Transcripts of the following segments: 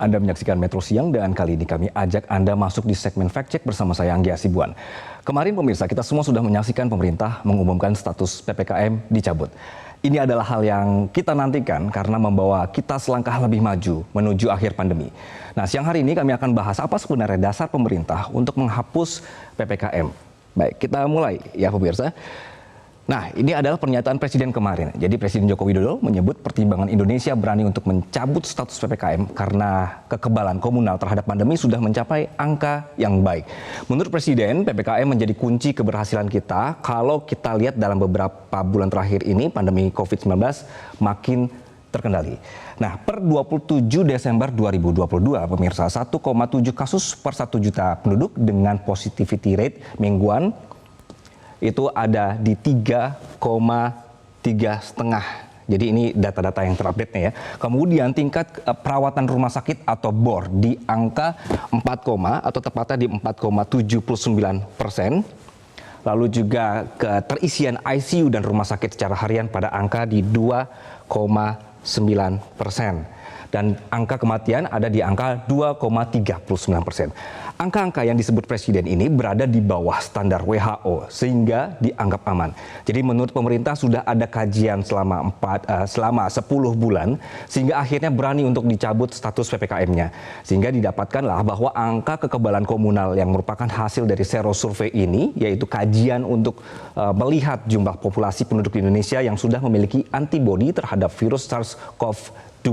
Anda menyaksikan Metro Siang dan kali ini kami ajak Anda masuk di segmen Fact Check bersama saya Anggi Asibuan. Kemarin pemirsa kita semua sudah menyaksikan pemerintah mengumumkan status PPKM dicabut. Ini adalah hal yang kita nantikan karena membawa kita selangkah lebih maju menuju akhir pandemi. Nah, siang hari ini kami akan bahas apa sebenarnya dasar pemerintah untuk menghapus PPKM. Baik, kita mulai ya pemirsa. Nah, ini adalah pernyataan Presiden kemarin. Jadi Presiden Joko Widodo menyebut pertimbangan Indonesia berani untuk mencabut status PPKM karena kekebalan komunal terhadap pandemi sudah mencapai angka yang baik. Menurut Presiden, PPKM menjadi kunci keberhasilan kita kalau kita lihat dalam beberapa bulan terakhir ini pandemi COVID-19 makin terkendali. Nah, per 27 Desember 2022, pemirsa, 1,7 kasus per 1 juta penduduk dengan positivity rate mingguan itu ada di 3,3 setengah. Jadi ini data-data yang terupdate ya. Kemudian tingkat perawatan rumah sakit atau BOR di angka 4, atau tepatnya di 4,79%. Lalu juga keterisian ICU dan rumah sakit secara harian pada angka di 2,9%. Dan angka kematian ada di angka 2,39%. Angka-angka yang disebut Presiden ini berada di bawah standar WHO sehingga dianggap aman. Jadi menurut pemerintah sudah ada kajian selama 10 bulan sehingga akhirnya berani untuk dicabut status PPKM-nya. Sehingga didapatkanlah bahwa angka kekebalan komunal yang merupakan hasil dari sero survei ini, yaitu kajian untuk melihat jumlah populasi penduduk di Indonesia yang sudah memiliki antibodi terhadap virus SARS-CoV-2.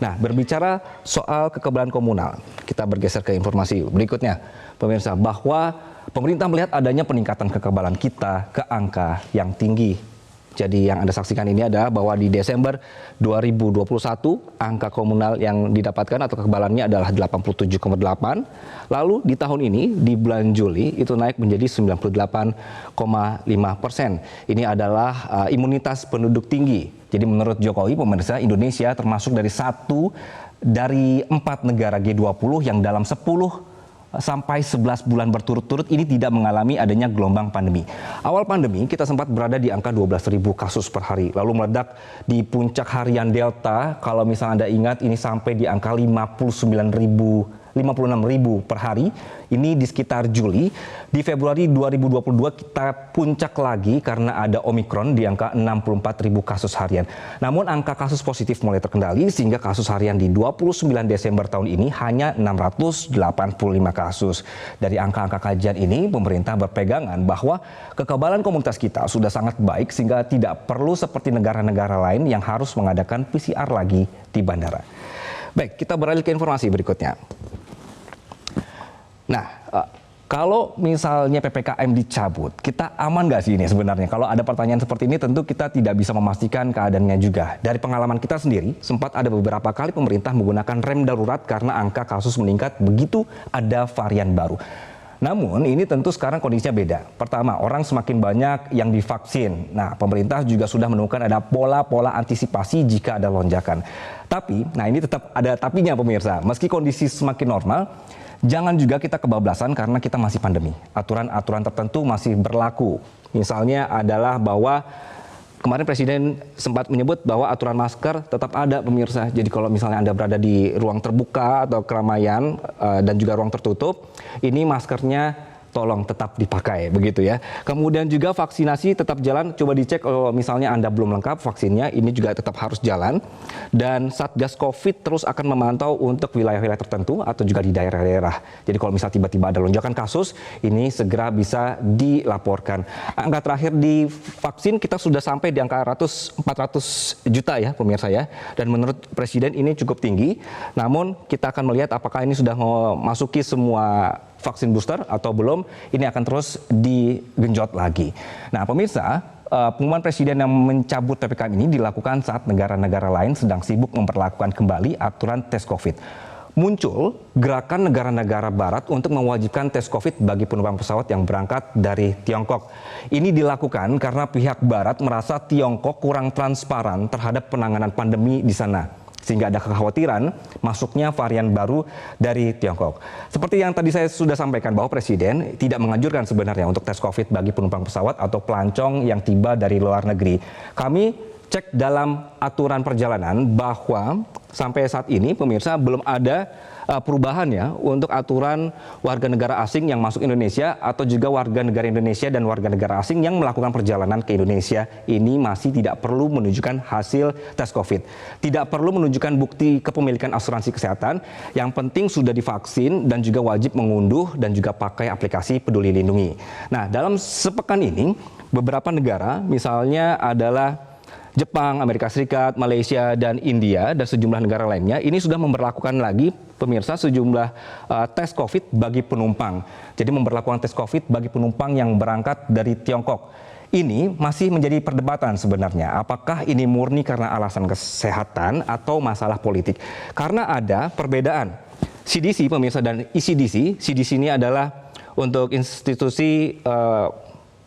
Nah, berbicara soal kekebalan komunal, kita bergeser ke informasi berikutnya, pemirsa, bahwa pemerintah melihat adanya peningkatan kekebalan kita ke angka yang tinggi. Jadi yang Anda saksikan ini adalah bahwa di Desember 2021 angka komunal yang didapatkan atau kekebalannya adalah 87,8. Lalu di tahun ini di bulan Juli itu naik menjadi 98,5%. Ini adalah imunitas penduduk tinggi. Jadi menurut Jokowi, pemirsa, Indonesia termasuk dari 1 dari 4 negara G20 yang dalam 10 sampai 11 bulan berturut-turut ini tidak mengalami adanya gelombang pandemi. Awal pandemi kita sempat berada di angka 12.000 kasus per hari. Lalu meledak di puncak harian Delta, kalau misalnya Anda ingat ini sampai di angka 56.000 per hari. Ini di sekitar Juli. Di Februari 2022 kita puncak lagi karena ada Omikron di angka 64.000 kasus harian. Namun angka kasus positif mulai terkendali sehingga kasus harian di 29 Desember tahun ini hanya 685 kasus. Dari angka-angka kajian ini pemerintah berpegangan bahwa kekebalan komunitas kita sudah sangat baik sehingga tidak perlu seperti negara-negara lain yang harus mengadakan PCR lagi di bandara. Baik, kita beralih ke informasi berikutnya. Nah, kalau misalnya PPKM dicabut, kita aman nggak sih ini sebenarnya? Kalau ada pertanyaan seperti ini tentu kita tidak bisa memastikan keadaannya juga. Dari pengalaman kita sendiri, sempat ada beberapa kali pemerintah menggunakan rem darurat karena angka kasus meningkat begitu ada varian baru. Namun ini tentu sekarang kondisinya beda. Pertama, orang semakin banyak yang divaksin. Nah, pemerintah juga sudah menemukan ada pola-pola antisipasi jika ada lonjakan. Tapi, nah ini tetap ada tapinya pemirsa. Meski kondisi semakin normal, jangan juga kita kebablasan karena kita masih pandemi. Aturan-aturan tertentu masih berlaku. Misalnya adalah bahwa kemarin Presiden sempat menyebut bahwa aturan masker tetap ada pemirsa. Jadi kalau misalnya Anda berada di ruang terbuka atau keramaian dan juga ruang tertutup, ini maskernya tolong tetap dipakai begitu ya. Kemudian juga vaksinasi tetap jalan. Coba dicek kalau misalnya Anda belum lengkap vaksinnya, ini juga tetap harus jalan. Dan Satgas Covid terus akan memantau untuk wilayah-wilayah tertentu atau juga di daerah-daerah. Jadi kalau misalnya tiba-tiba ada lonjakan kasus, ini segera bisa dilaporkan. Angka terakhir di vaksin kita sudah sampai di angka 400 juta ya pemirsa ya. Dan menurut Presiden ini cukup tinggi. Namun kita akan melihat apakah ini sudah memasuki semua vaksin booster atau belum, ini akan terus digenjot lagi. Nah pemirsa, pengumuman Presiden yang mencabut PPKM ini dilakukan saat negara-negara lain sedang sibuk memperlakukan kembali aturan tes COVID. Muncul gerakan negara-negara barat untuk mewajibkan tes COVID bagi penumpang pesawat yang berangkat dari Tiongkok. Ini dilakukan karena pihak barat merasa Tiongkok kurang transparan terhadap penanganan pandemi di sana. Sehingga ada kekhawatiran masuknya varian baru dari Tiongkok. Seperti yang tadi saya sudah sampaikan bahwa Presiden tidak menganjurkan sebenarnya untuk tes COVID bagi penumpang pesawat atau pelancong yang tiba dari luar negeri. Kami cek dalam aturan perjalanan bahwa sampai saat ini pemirsa belum ada perubahan ya untuk aturan warga negara asing yang masuk Indonesia atau juga warga negara Indonesia dan warga negara asing yang melakukan perjalanan ke Indonesia ini masih tidak perlu menunjukkan hasil tes COVID. Tidak perlu menunjukkan bukti kepemilikan asuransi kesehatan, yang penting sudah divaksin dan juga wajib mengunduh dan juga pakai aplikasi Peduli Lindungi. Nah, dalam sepekan ini beberapa negara misalnya adalah Jepang, Amerika Serikat, Malaysia, dan India, dan sejumlah negara lainnya, ini sudah memberlakukan lagi, pemirsa, sejumlah tes COVID bagi penumpang. Jadi memberlakukan tes COVID bagi penumpang yang berangkat dari Tiongkok. Ini masih menjadi perdebatan sebenarnya, apakah ini murni karena alasan kesehatan atau masalah politik. Karena ada perbedaan. CDC, pemirsa, dan ECDC, CDC ini adalah untuk institusi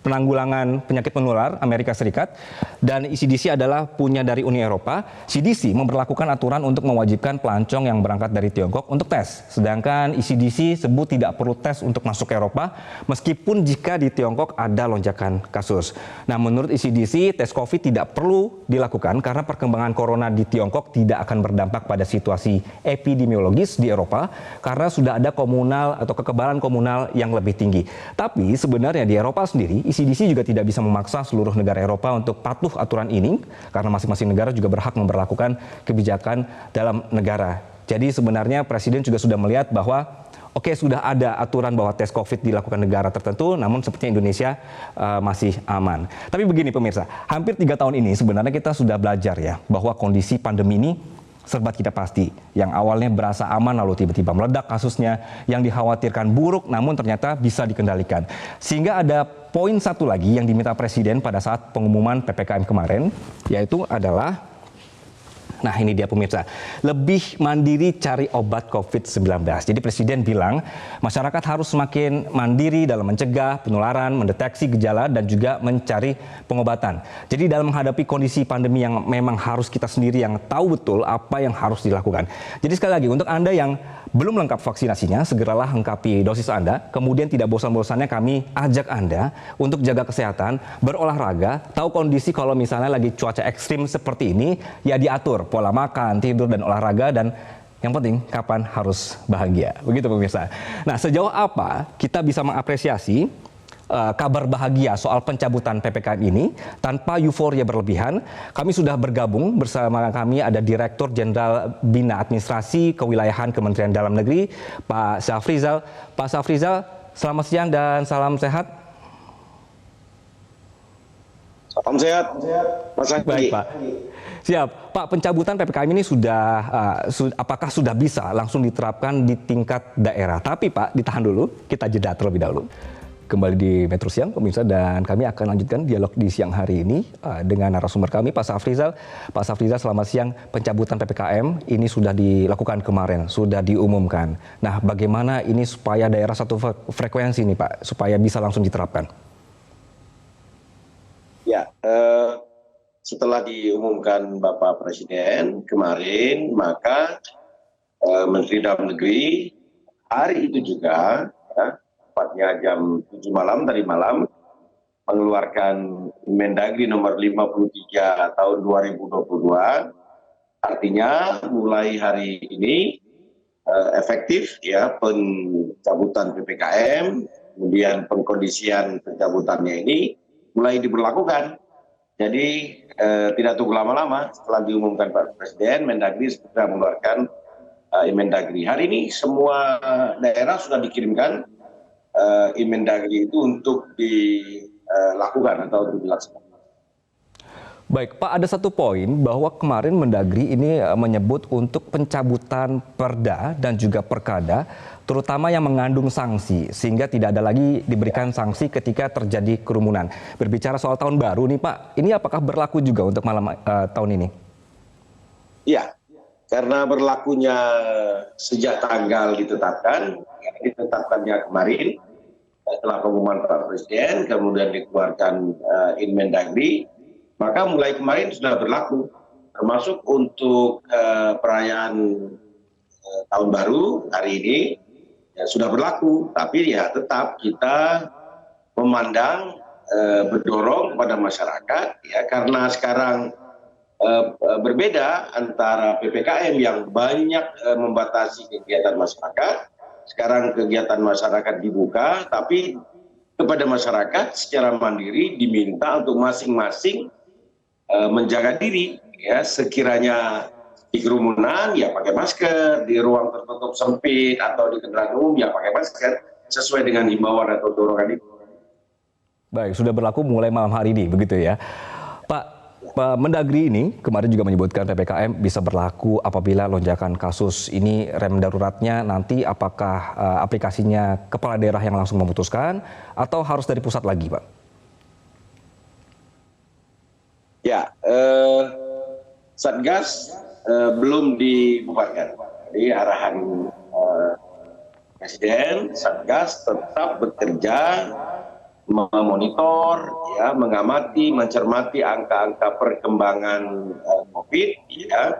penanggulangan penyakit menular Amerika Serikat, dan ECDC adalah punya dari Uni Eropa. CDC memberlakukan aturan untuk mewajibkan pelancong yang berangkat dari Tiongkok untuk tes. Sedangkan ECDC sebut tidak perlu tes untuk masuk ke Eropa, meskipun jika di Tiongkok ada lonjakan kasus. Nah, menurut ECDC, tes COVID tidak perlu dilakukan karena perkembangan corona di Tiongkok tidak akan berdampak pada situasi epidemiologis di Eropa, karena sudah ada komunal atau kekebalan komunal yang lebih tinggi. Tapi sebenarnya di Eropa sendiri, ECDC juga tidak bisa memaksa seluruh negara Eropa untuk patuh aturan ini, karena masing-masing negara juga berhak memberlakukan kebijakan dalam negara. Jadi sebenarnya Presiden juga sudah melihat bahwa oke, sudah ada aturan bahwa tes COVID dilakukan negara tertentu, namun sepertinya Indonesia masih aman. Tapi begini pemirsa, hampir 3 tahun ini sebenarnya kita sudah belajar ya, bahwa kondisi pandemi ini serba tidak pasti. Yang awalnya berasa aman lalu tiba-tiba meledak kasusnya, yang dikhawatirkan buruk namun ternyata bisa dikendalikan. Sehingga ada poin satu lagi yang diminta Presiden pada saat pengumuman PPKM kemarin, yaitu adalah, nah ini dia pemirsa, lebih mandiri cari obat COVID-19. Jadi Presiden bilang masyarakat harus semakin mandiri dalam mencegah penularan, mendeteksi gejala, dan juga mencari pengobatan. Jadi dalam menghadapi kondisi pandemi yang memang harus kita sendiri yang tahu betul apa yang harus dilakukan. Jadi sekali lagi, untuk Anda yang belum lengkap vaksinasinya, segeralah lengkapi dosis Anda. Kemudian tidak bosan-bosannya kami ajak Anda untuk jaga kesehatan, berolahraga, tahu kondisi kalau misalnya lagi cuaca ekstrim seperti ini, ya diatur pola makan, tidur, dan olahraga, dan yang penting kapan harus bahagia. Begitu pemirsa. Nah, sejauh apa kita bisa mengapresiasi kabar bahagia soal pencabutan PPKM ini tanpa euforia berlebihan? Kami sudah bergabung, bersama kami ada Direktur Jenderal Bina Administrasi Kewilayahan Kementerian Dalam Negeri, Pak Syafrizal. Pak Syafrizal, selamat siang dan salam sehat. Salam sehat, Mas Anggi. Baik, Pak. Siap, Pak. Pencabutan PPKM ini apakah sudah bisa langsung diterapkan di tingkat daerah? Tapi Pak, ditahan dulu, kita jeda terlebih dahulu. Kembali di Metro Siang, pemirsa, dan kami akan lanjutkan dialog di siang hari ini dengan narasumber kami, Pak Syafrizal. Pak Syafrizal, selamat siang. Pencabutan PPKM ini sudah dilakukan kemarin, sudah diumumkan. Nah, bagaimana ini supaya daerah satu frekuensi nih Pak, supaya bisa langsung diterapkan? Ya, setelah diumumkan Bapak Presiden kemarin, maka Menteri Dalam Negeri hari itu juga, ya, tepatnya jam 7 malam, tadi malam, mengeluarkan Mendagri nomor 53 tahun 2022. Artinya mulai hari ini efektif ya pencabutan PPKM, kemudian pengkondisian pencabutannya ini mulai diberlakukan. Jadi tidak tunggu lama-lama, setelah diumumkan Pak Presiden, Mendagri sudah mengeluarkan Mendagri. Hari ini semua daerah sudah dikirimkan Mendagri itu untuk dilakukan atau untuk dilaksanakan. Baik, Pak, ada satu poin bahwa kemarin Mendagri ini menyebut untuk pencabutan perda dan juga perkada, terutama yang mengandung sanksi, sehingga tidak ada lagi diberikan sanksi ketika terjadi kerumunan. Berbicara soal tahun baru nih Pak, ini apakah berlaku juga untuk malam tahun ini? Iya, karena berlakunya sejak tanggal ditetapkannya kemarin, setelah pengumuman Pak Presiden, kemudian dikeluarkan Inmendagri, maka mulai kemarin sudah berlaku, termasuk untuk perayaan tahun baru hari ini ya, sudah berlaku. Tapi ya tetap kita memandang, berdorong kepada masyarakat ya, karena sekarang berbeda antara PPKM yang banyak membatasi kegiatan masyarakat. Sekarang kegiatan masyarakat dibuka, tapi kepada masyarakat secara mandiri diminta untuk masing-masing menjaga diri. Ya, sekiranya di kerumunan ya pakai masker, di ruang tertutup sempit atau di kendaraan umum ya pakai masker sesuai dengan himbauan atau dorongan itu. Baik, sudah berlaku mulai malam hari ini, begitu ya. Pak Mendagri ini kemarin juga menyebutkan PPKM bisa berlaku apabila lonjakan kasus ini rem daruratnya nanti apakah aplikasinya kepala daerah yang langsung memutuskan atau harus dari pusat lagi, Pak? Ya, Satgas belum dibubarkan. Jadi arahan Presiden, Satgas tetap bekerja memonitor, ya, mengamati, mencermati angka-angka perkembangan COVID, ya,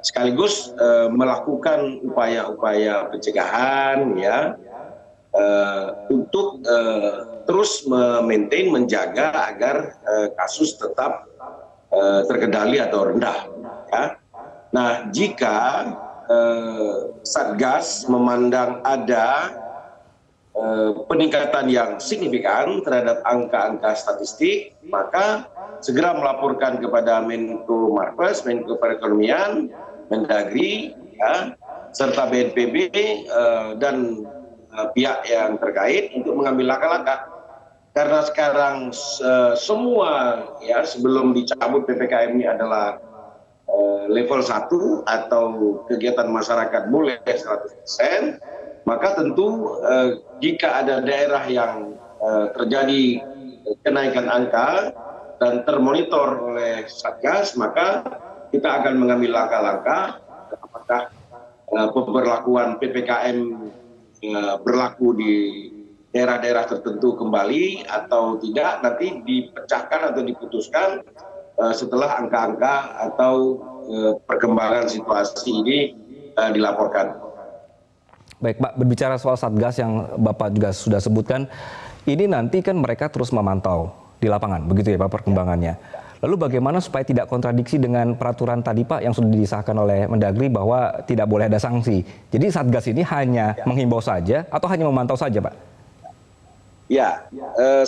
sekaligus melakukan upaya-upaya pencegahan, ya, untuk terus memaintain, menjaga agar kasus tetap terkendali atau rendah. Ya. Nah, jika Satgas memandang ada peningkatan yang signifikan terhadap angka-angka statistik, maka segera melaporkan kepada Menko Marves, Menko Perekonomian, Mendagri, ya, serta BNPB dan pihak yang terkait untuk mengambil langkah-langkah. Karena sekarang semua, ya, sebelum dicabut PPKM ini adalah level 1 atau kegiatan masyarakat boleh 100%, maka tentu jika ada daerah yang terjadi kenaikan angka dan termonitor oleh Satgas, maka kita akan mengambil langkah-langkah apakah pemberlakuan PPKM berlaku di daerah-daerah tertentu kembali atau tidak, nanti dipecahkan atau diputuskan setelah angka-angka atau perkembangan situasi ini dilaporkan. Baik, Pak, berbicara soal Satgas yang Bapak juga sudah sebutkan, ini nanti kan mereka terus memantau di lapangan, begitu ya Pak perkembangannya. Lalu bagaimana supaya tidak kontradiksi dengan peraturan tadi Pak yang sudah disahkan oleh Mendagri bahwa tidak boleh ada sanksi. Jadi Satgas ini hanya menghimbau saja atau hanya memantau saja, Pak? Ya,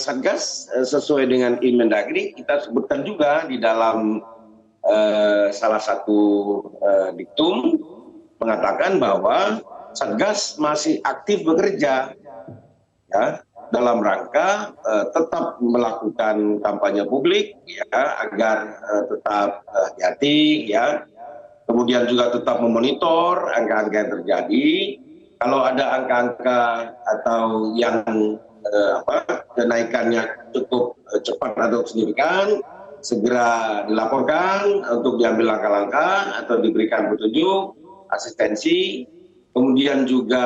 Satgas sesuai dengan Mendagri kita sebutkan juga di dalam salah satu diktum mengatakan bahwa Satgas masih aktif bekerja, ya, dalam rangka tetap melakukan kampanye publik, ya, agar tetap hati-hati, ya. Kemudian juga tetap memonitor angka-angka yang terjadi. Kalau ada angka-angka atau yang kenaikannya cukup cepat atau signifikan, segera dilaporkan untuk diambil langkah-langkah atau diberikan petunjuk, asistensi. Kemudian juga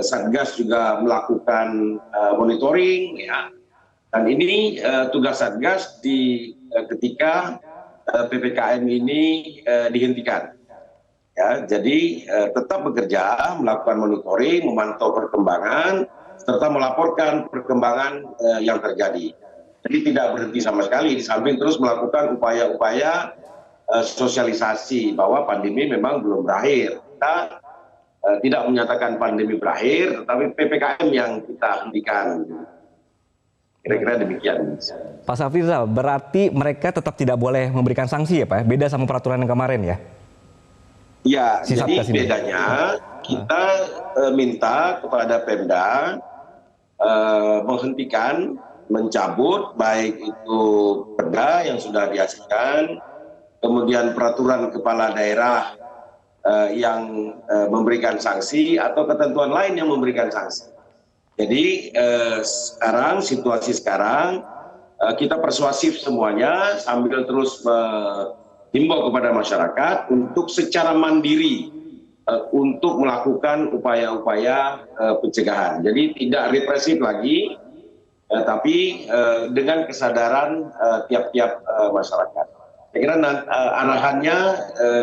Satgas juga melakukan monitoring, ya. Dan ini tugas Satgas ketika PPKM ini dihentikan. Ya, jadi tetap bekerja, melakukan monitoring, memantau perkembangan, serta melaporkan perkembangan yang terjadi. Jadi tidak berhenti sama sekali, di samping terus melakukan upaya-upaya sosialisasi bahwa pandemi memang belum berakhir. Kita tidak menyatakan pandemi berakhir, tetapi PPKM yang kita hentikan. Kira-kira demikian. Pak Safrizal, berarti mereka tetap tidak boleh memberikan sanksi ya Pak? Beda sama peraturan yang kemarin ya? Ya, jadi bedanya kita minta kepada Pemda menghentikan, mencabut baik itu perda yang sudah dihasilkan, kemudian peraturan kepala daerah yang memberikan sanksi atau ketentuan lain yang memberikan sanksi. Jadi sekarang, situasi sekarang, kita persuasif semuanya sambil terus menghimbau kepada masyarakat untuk secara mandiri untuk melakukan upaya-upaya pencegahan. Jadi tidak represif lagi, tapi dengan kesadaran tiap-tiap masyarakat. Saya kira arahannya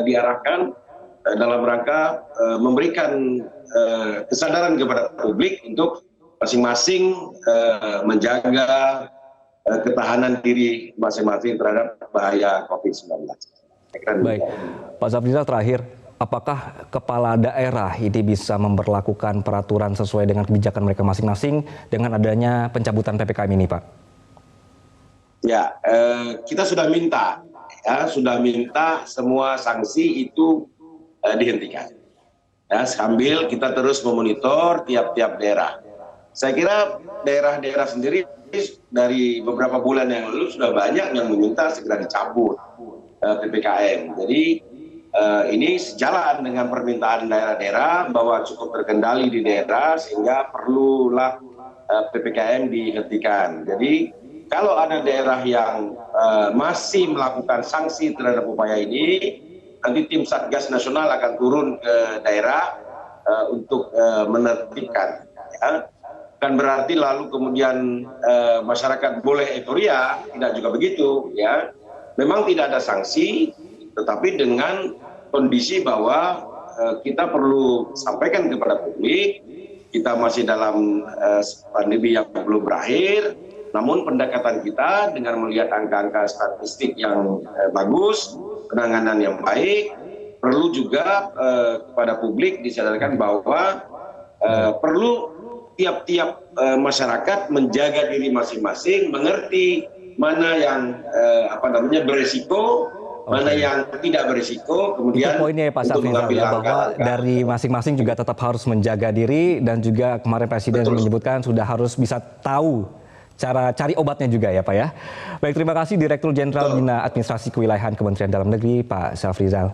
diarahkan dalam rangka memberikan kesadaran kepada publik untuk masing-masing menjaga ketahanan diri masing-masing terhadap bahaya COVID-19. Baik, Pak Safrizal terakhir, apakah kepala daerah ini bisa memberlakukan peraturan sesuai dengan kebijakan mereka masing-masing dengan adanya pencabutan PPKM ini, Pak? Ya, kita sudah minta semua sanksi itu dihentikan. Ya, sambil kita terus memonitor tiap-tiap daerah. Saya kira daerah-daerah sendiri dari beberapa bulan yang lalu sudah banyak yang meminta segera dicabut PPKM. Jadi ini sejalan dengan permintaan daerah-daerah bahwa cukup terkendali di daerah sehingga perlulah PPKM dihentikan. Jadi kalau ada daerah yang masih melakukan sanksi terhadap upaya ini, nanti tim Satgas Nasional akan turun ke daerah untuk menertibkan. Ya. Kan berarti lalu kemudian masyarakat boleh euforia, tidak juga begitu. Ya. Memang tidak ada sanksi, tetapi dengan kondisi bahwa kita perlu sampaikan kepada publik, kita masih dalam pandemi yang belum berakhir, namun pendekatan kita dengan melihat angka-angka statistik yang bagus, penanganan yang baik, perlu juga kepada publik disadarkan bahwa perlu tiap-tiap masyarakat menjaga diri masing-masing, mengerti mana yang berisiko, mana yang tidak berisiko, kemudian itu poinnya ya Pak Safrizal, ya, bahwa dari masing-masing juga tetap harus menjaga diri, dan juga kemarin Presiden menyebutkan sudah harus bisa tahu cara cari obatnya juga ya Pak ya. Baik, terima kasih Direktur Jenderal Bina Administrasi Kewilayahan Kementerian Dalam Negeri Pak Safrizal.